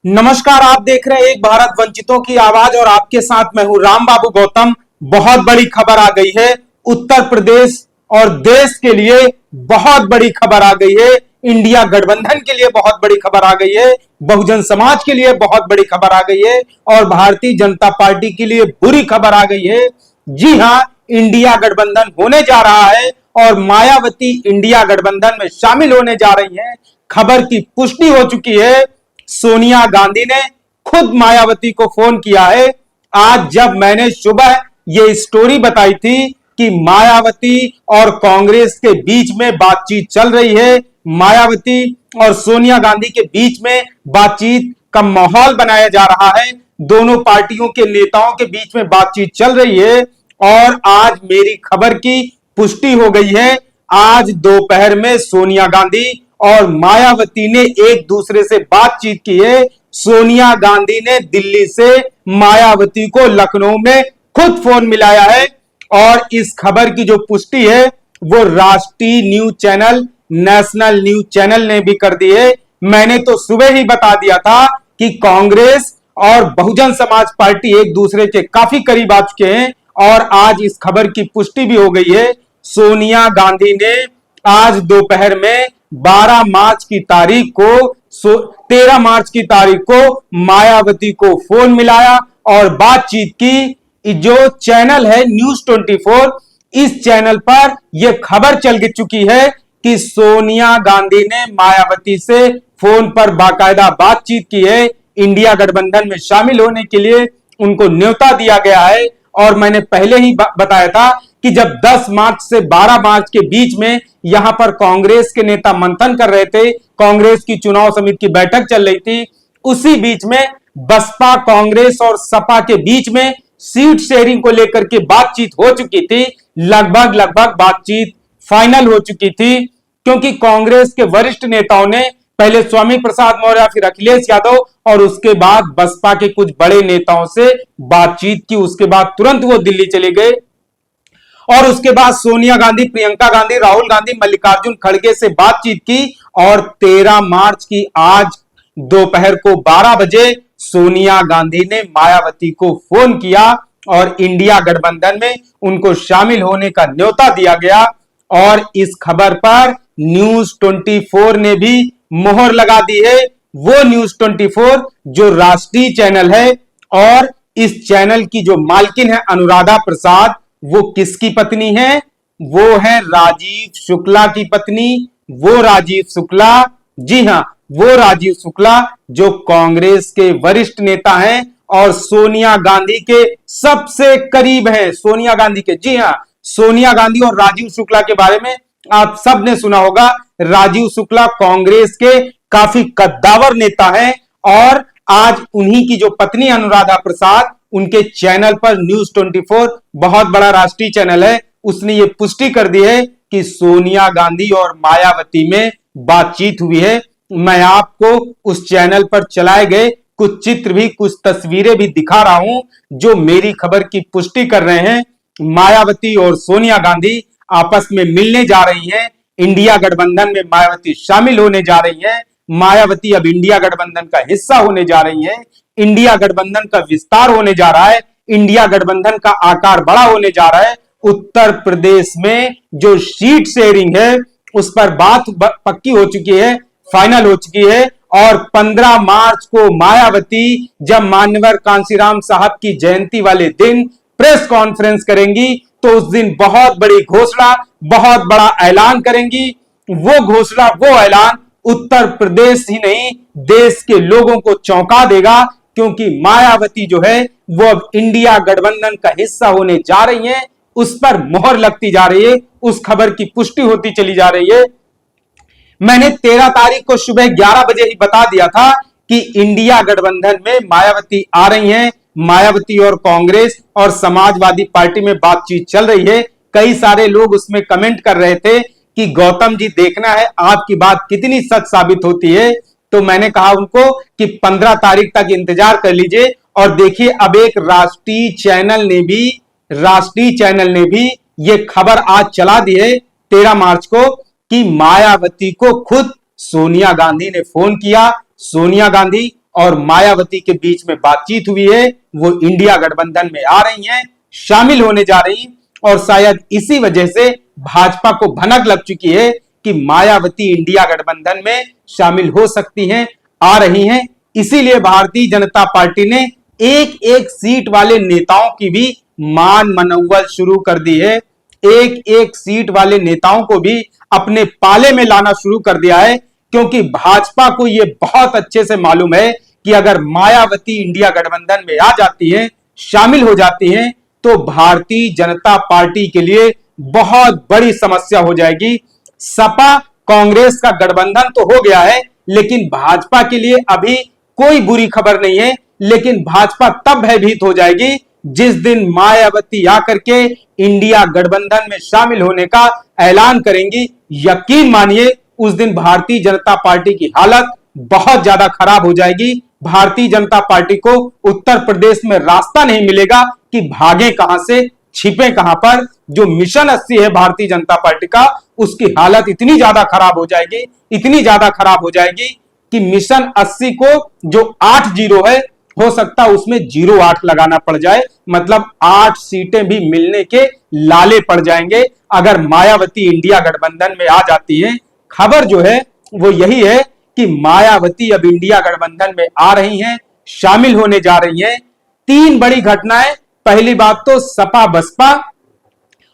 नमस्कार, आप देख रहे हैं एक भारत वंचितों की आवाज और आपके साथ मैं हूं राम बाबू गौतम। बहुत बड़ी खबर आ गई है। उत्तर प्रदेश और देश के लिए बहुत बड़ी खबर आ गई है। इंडिया गठबंधन के लिए बहुत बड़ी खबर आ गई है। बहुजन समाज के लिए बहुत बड़ी खबर आ गई है और भारतीय जनता पार्टी के लिए बुरी खबर आ गई है। जी हां, इंडिया गठबंधन होने जा रहा है और मायावती इंडिया गठबंधन में शामिल होने जा रही हैं। खबर की पुष्टि हो चुकी है। सोनिया गांधी ने खुद मायावती को फोन किया है। आज जब मैंने सुबह ये स्टोरी बताई थी कि मायावती और कांग्रेस के बीच में बातचीत चल रही है, मायावती और सोनिया गांधी के बीच में बातचीत का माहौल बनाया जा रहा है, दोनों पार्टियों के नेताओं के बीच में बातचीत चल रही है और आज मेरी खबर की पुष्टि हो गई है। आज दोपहर में सोनिया गांधी और मायावती ने एक दूसरे से बातचीत की है। सोनिया गांधी ने दिल्ली से मायावती को लखनऊ में खुद फोन मिलाया है और इस खबर की जो पुष्टि है वो राष्ट्रीय news channel, national news channel ने भी कर दी है। मैंने तो सुबह ही बता दिया था कि कांग्रेस और बहुजन समाज पार्टी एक दूसरे के काफी करीब आ चुके हैं और आज इस खबर की पुष्टि भी हो गई है। सोनिया गांधी ने आज दोपहर में 12 मार्च की तारीख को 13 मार्च की तारीख को मायावती को फोन मिलाया और बातचीत की। जो चैनल है न्यूज 24, इस चैनल पर यह खबर चल चुकी है कि सोनिया गांधी ने मायावती से फोन पर बाकायदा बातचीत की है। इंडिया गठबंधन में शामिल होने के लिए उनको न्योता दिया गया है और मैंने पहले ही बताया था कि जब 10 मार्च से 12 मार्च के बीच में यहां पर कांग्रेस के नेता मंथन कर रहे थे, कांग्रेस की चुनाव समिति की बैठक चल रही थी, उसी बीच में बसपा, कांग्रेस और सपा के बीच में सीट शेयरिंग को लेकर के बातचीत हो चुकी थी। लगभग बातचीत फाइनल हो चुकी थी क्योंकि कांग्रेस के वरिष्ठ नेताओं ने पहले स्वामी प्रसाद मौर्य, फिर अखिलेश यादव और उसके बाद बसपा के कुछ बड़े नेताओं से बातचीत की। उसके बाद तुरंत वो दिल्ली चले गए और उसके बाद सोनिया गांधी, प्रियंका गांधी, राहुल गांधी, मल्लिकार्जुन खड़गे से बातचीत की और 13 मार्च की आज दोपहर को 12 बजे सोनिया गांधी ने मायावती को फोन किया और इंडिया गठबंधन में उनको शामिल होने का न्योता दिया गया और इस खबर पर न्यूज 24 ने भी मोहर लगा दी है। वो न्यूज 24 जो राष्ट्रीय चैनल है और इस चैनल की जो मालकिन है अनुराधा प्रसाद, वो किसकी पत्नी है? वो है राजीव शुक्ला की पत्नी। वो राजीव शुक्ला, जी हां, वो राजीव शुक्ला जो कांग्रेस के वरिष्ठ नेता हैं और सोनिया गांधी के सबसे करीब हैं। सोनिया गांधी के, जी हां, सोनिया गांधी और राजीव शुक्ला के बारे में आप सब ने सुना होगा। राजीव शुक्ला कांग्रेस के काफी कद्दावर नेता हैं और आज उन्हीं की जो पत्नी अनुराधा प्रसाद, उनके चैनल पर न्यूज 24 बहुत बड़ा राष्ट्रीय चैनल है, उसने ये पुष्टि कर दी है कि सोनिया गांधी और मायावती में बातचीत हुई है। मैं आपको उस चैनल पर चलाए गए कुछ चित्र भी, कुछ तस्वीरें भी दिखा रहा हूं जो मेरी खबर की पुष्टि कर रहे हैं। मायावती और सोनिया गांधी आपस में मिलने जा रही हैं। इंडिया गठबंधन में मायावती शामिल होने जा रही हैं। मायावती अब इंडिया गठबंधन का हिस्सा होने जा रही है। इंडिया गठबंधन का विस्तार होने जा रहा है। इंडिया गठबंधन का आकार बड़ा होने जा रहा है। उत्तर प्रदेश में जो सीट शेयरिंग है उस पर बात पक्की हो चुकी है, फाइनल हो चुकी है और 15 मार्च को मायावती जब मान्यवर कांशीराम साहब की जयंती वाले दिन प्रेस कॉन्फ्रेंस करेंगी तो उस दिन बहुत बड़ी घोषणा, बहुत बड़ा ऐलान करेंगी। वो घोषणा, वो ऐलान उत्तर प्रदेश ही नहीं देश के लोगों को चौंका देगा क्योंकि मायावती जो है वो अब इंडिया गठबंधन का हिस्सा होने जा रही है। उस पर मोहर लगती जा रही है, उस खबर की पुष्टि होती चली जा रही है। मैंने 13 तारीख को सुबह 11 बजे ही बता दिया था कि इंडिया गठबंधन में मायावती आ रही हैं। मायावती और कांग्रेस और समाजवादी पार्टी में बातचीत चल रही है। कई सारे लोग उसमें कमेंट कर रहे थे कि गौतम जी देखना है आपकी बात कितनी सच साबित होती है। तो मैंने कहा उनको कि 15 तारीख तक इंतजार कर लीजिए और देखिए अब एक राष्ट्रीय चैनल ने भी ये खबर आज चला दी है 13 मार्च को कि मायावती को खुद सोनिया गांधी ने फोन किया। सोनिया गांधी और मायावती के बीच में बातचीत हुई है, वो इंडिया गठबंधन में आ रही हैं, शामिल होने जा रही, और शायद इसी वजह से भाजपा को भनक लग चुकी है कि मायावती इंडिया गठबंधन में शामिल हो सकती हैं, आ रही हैं। इसीलिए भारतीय जनता पार्टी ने एक एक सीट वाले नेताओं की भी मान मनौवल शुरू कर दी है। एक एक सीट वाले नेताओं को भी अपने पाले में लाना शुरू कर दिया है, क्योंकि भाजपा को यह बहुत अच्छे से मालूम है कि अगर मायावती इंडिया गठबंधन में आ जाती हैं, शामिल हो जाती हैं, तो भारतीय जनता पार्टी के लिए बहुत बड़ी समस्या हो जाएगी। सपा कांग्रेस का गठबंधन तो हो गया है, लेकिन भाजपा के लिए अभी कोई बुरी खबर नहीं है। लेकिन भाजपा तब भयभीत हो जाएगी जिस दिन मायावती आकर के इंडिया गठबंधन में शामिल होने का ऐलान करेंगी। यकीन मानिए उस दिन भारतीय जनता पार्टी की हालत बहुत ज्यादा खराब हो जाएगी। भारतीय जनता पार्टी को उत्तर प्रदेश में रास्ता नहीं मिलेगा कि भागे कहां से, छिपे कहां पर। जो मिशन 80 है भारतीय जनता पार्टी का, उसकी हालत इतनी ज्यादा खराब हो जाएगी, इतनी ज्यादा खराब हो जाएगी कि मिशन 80 को जो 8 जीरो है, हो सकता उसमें 08 लगाना पड़ जाए, मतलब 8 सीटें भी मिलने के लाले पड़ जाएंगे अगर मायावती इंडिया गठबंधन में आ जाती है। खबर जो है वो यही है कि मायावती अब इंडिया गठबंधन में आ रही हैं, शामिल होने जा रही हैं। 3 बड़ी घटनाएं। पहली बात तो सपा बसपा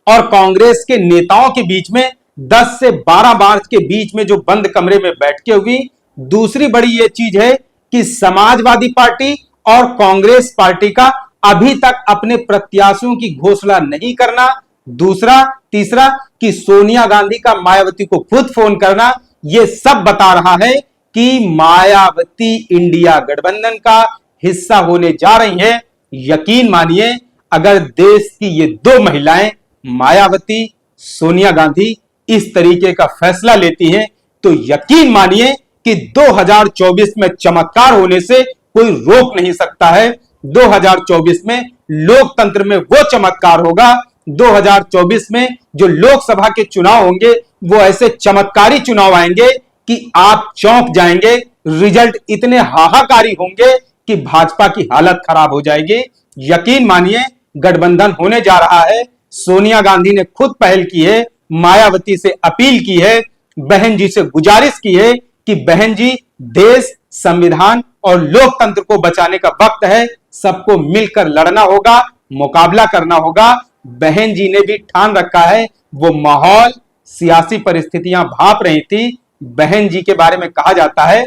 और कांग्रेस के नेताओं के बीच में 10 से 12 मार्च के बीच में जो बंद कमरे में बैठ के हुई। दूसरी बड़ी ये चीज है कि समाजवादी पार्टी और कांग्रेस पार्टी का अभी तक अपने प्रत्याशियों की घोषणा नहीं करना। दूसरा, तीसरा कि सोनिया गांधी का मायावती को खुद फोन करना। यह सब बता रहा है कि मायावती इंडिया गठबंधन का हिस्सा होने जा रही है। यकीन मानिए अगर देश की ये 2 महिलाएं मायावती, सोनिया गांधी इस तरीके का फैसला लेती हैं, तो यकीन मानिए कि 2024 में चमत्कार होने से कोई रोक नहीं सकता है। 2024 में लोकतंत्र में वो चमत्कार होगा। 2024 में जो लोकसभा के चुनाव होंगे वो ऐसे चमत्कारी चुनाव आएंगे कि आप चौंक जाएंगे। रिजल्ट इतने हाहाकारी होंगे कि भाजपा की हालत खराब हो जाएगी। यकीन मानिए गठबंधन होने जा रहा है। सोनिया गांधी ने खुद पहल की है, मायावती से अपील की है, बहन जी से गुजारिश की है कि बहन जी, देश, संविधान और लोकतंत्र को बचाने का वक्त है। सबको मिलकर लड़ना होगा, मुकाबला करना होगा। बहन जी ने भी ठान रखा है। वो माहौल, सियासी परिस्थितियां भाप रही थी। बहन जी के बारे में कहा जाता है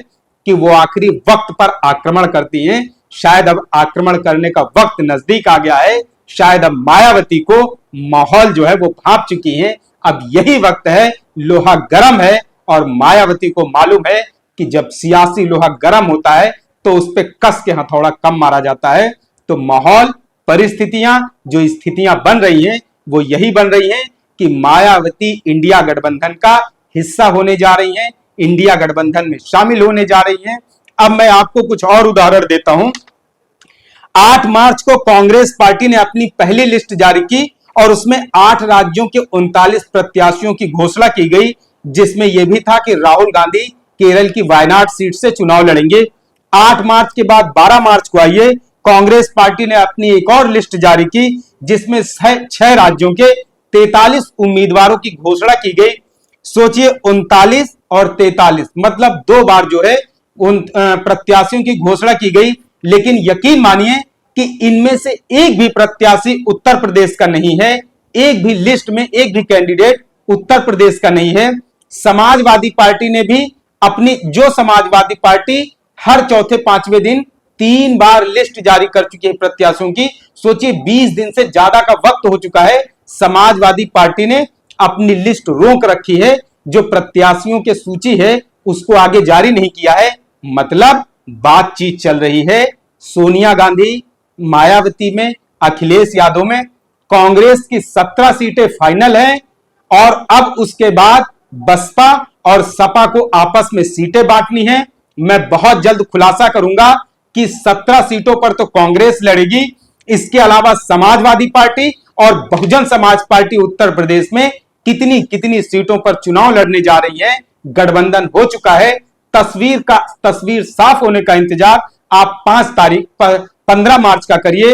कि वो आखिरी वक्त पर आक्रमण करती हैं। शायद अब आक्रमण करने का वक्त नजदीक आ गया है। शायद अब मायावती को माहौल जो है वो भाप चुकी है। अब यही वक्त है, लोहा गर्म है और मायावती को मालूम है कि जब सियासी लोहा गर्म होता है तो उस पर कस के हथौड़ा कम मारा जाता है। तो माहौल, परिस्थितियां, जो स्थितियां बन रही हैं वो यही बन रही हैं कि मायावती इंडिया गठबंधन का हिस्सा होने जा रही हैं, इंडिया गठबंधन में शामिल होने जा रही हैं। अब मैं आपको कुछ और उदाहरण देता हूं। 8 मार्च को कांग्रेस पार्टी ने अपनी पहली लिस्ट जारी की और उसमें 8 राज्यों के 39 प्रत्याशियों की घोषणा की गई, जिसमें यह भी था कि राहुल गांधी केरल की वायनाड सीट से चुनाव लड़ेंगे। 8 मार्च के बाद 12 मार्च को आइए, कांग्रेस पार्टी ने अपनी एक और लिस्ट जारी की, जिसमें 6 राज्यों के 43 उम्मीदवारों की घोषणा की गई। सोचिए, 39 और 43 मतलब 2 बार जो है उन प्रत्याशियों की घोषणा की गई। लेकिन यकीन मानिए कि इनमें से एक भी प्रत्याशी उत्तर प्रदेश का नहीं है। एक भी लिस्ट में एक भी कैंडिडेट उत्तर प्रदेश का नहीं है। समाजवादी पार्टी ने भी अपनी, जो समाजवादी पार्टी हर चौथे 5वें दिन 3 बार लिस्ट जारी कर चुकी है प्रत्याशियों की। सोचिए, 20 दिन से ज्यादा का वक्त हो चुका है। समाजवादी पार्टी ने अपनी लिस्ट रोक रखी है। जो प्रत्याशियों की सूची है उसको आगे जारी नहीं किया है। मतलब बातचीत चल रही है सोनिया गांधी, मायावती में, अखिलेश यादव में। कांग्रेस की 17 सीटें फाइनल हैं और अब उसके बाद बसपा और सपा को आपस में सीटें बांटनी है। मैं बहुत जल्द खुलासा करूंगा कि 17 सीटों पर तो कांग्रेस लड़ेगी। इसके अलावा समाजवादी पार्टी और बहुजन समाज पार्टी उत्तर प्रदेश में कितनी कितनी सीटों पर चुनाव लड़ने जा रही है। गठबंधन हो चुका है। तस्वीर साफ होने का इंतजार आप 15 मार्च का करिए।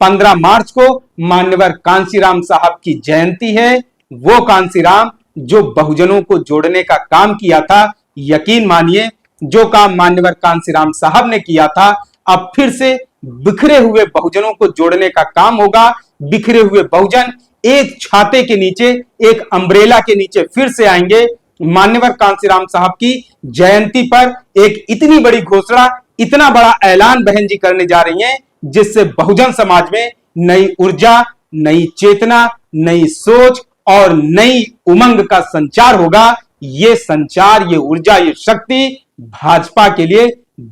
15 मार्च को मान्यवर कांशीराम साहब की जयंती है। वो कांशीराम जो बहुजनों को जोड़ने का काम किया था, यकीन मानिए जो काम मान्यवर कांशीराम साहब ने किया था, अब फिर से बिखरे हुए बहुजनों को जोड़ने का काम होगा। बिखरे हुए बहुजन एक छाते के नीचे, एक अम्ब्रेला के नीचे फिर से आएंगे। मान्यवर कांशीराम साहब की जयंती पर एक इतनी बड़ी घोषणा, इतना बड़ा ऐलान बहन जी करने जा रही हैं, जिससे बहुजन समाज में नई ऊर्जा, नई चेतना, नई सोच और नई उमंग का संचार होगा। ये संचार, ये ऊर्जा, ये शक्ति भाजपा के लिए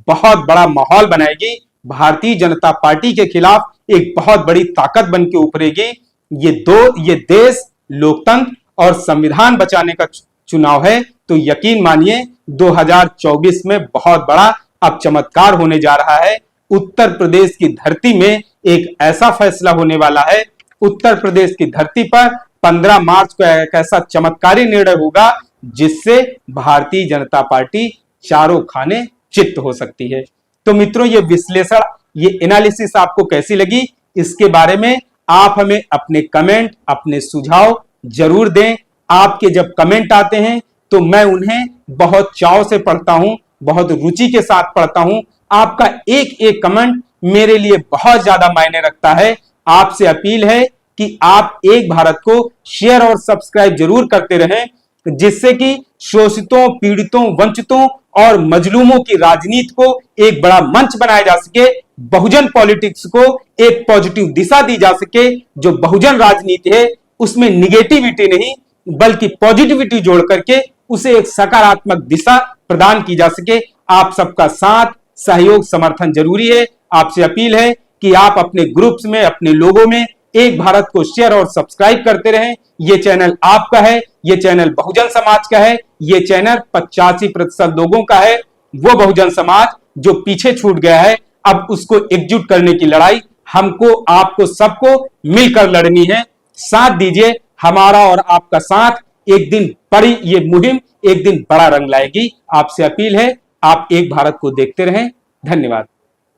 बहुत बड़ा माहौल बनाएगी। भारतीय जनता पार्टी के खिलाफ एक बहुत बड़ी ताकत बन के उभरेगी। ये देश, लोकतंत्र और संविधान बचाने का चुनाव है। तो यकीन मानिए 2024 में बहुत बड़ा अब चमत्कार होने जा रहा है। उत्तर प्रदेश की धरती में एक ऐसा फैसला होने वाला है। उत्तर प्रदेश की धरती पर 15 मार्च को एक ऐसा चमत्कारी निर्णय होगा जिससे भारतीय जनता पार्टी चारों खाने चित्त हो सकती है। तो मित्रों, ये विश्लेषण, ये एनालिसिस आपको कैसी लगी, इसके बारे में आप हमें अपने कमेंट, अपने सुझाव जरूर दें। आपके जब कमेंट आते हैं तो मैं उन्हें बहुत चाव से पढ़ता हूं, बहुत रुचि के साथ पढ़ता हूं। आपका एक एक कमेंट मेरे लिए बहुत ज्यादा मायने रखता है। आपसे अपील है कि आप एक भारत को शेयर और सब्सक्राइब जरूर करते रहें, जिससे कि शोषितों, पीड़ितों, वंचितों और मजलूमों की राजनीति को एक बड़ा मंच बनाया जा सके। बहुजन पॉलिटिक्स को एक पॉजिटिव दिशा दी जा सके। जो बहुजन राजनीति है उसमें निगेटिविटी नहीं बल्कि पॉजिटिविटी जोड़ करके उसे एक सकारात्मक दिशा प्रदान की जा सके। आप सबका साथ, सहयोग, समर्थन जरूरी है। आपसे अपील है कि आप अपने ग्रुप्स में, अपने लोगों में एक भारत को शेयर और सब्सक्राइब करते रहें। ये चैनल आपका है, ये चैनल बहुजन समाज का है, ये चैनल 85% लोगों का है। वो बहुजन समाज जो पीछे छूट गया है, अब उसको एकजुट करने की लड़ाई हमको, आपको, सबको मिलकर लड़नी है। साथ दीजिए, हमारा और आपका साथ एक दिन बड़ी ये मुहिम एक दिन बड़ा रंग लाएगी। आपसे अपील है, आप एक भारत को देखते रहें। धन्यवाद।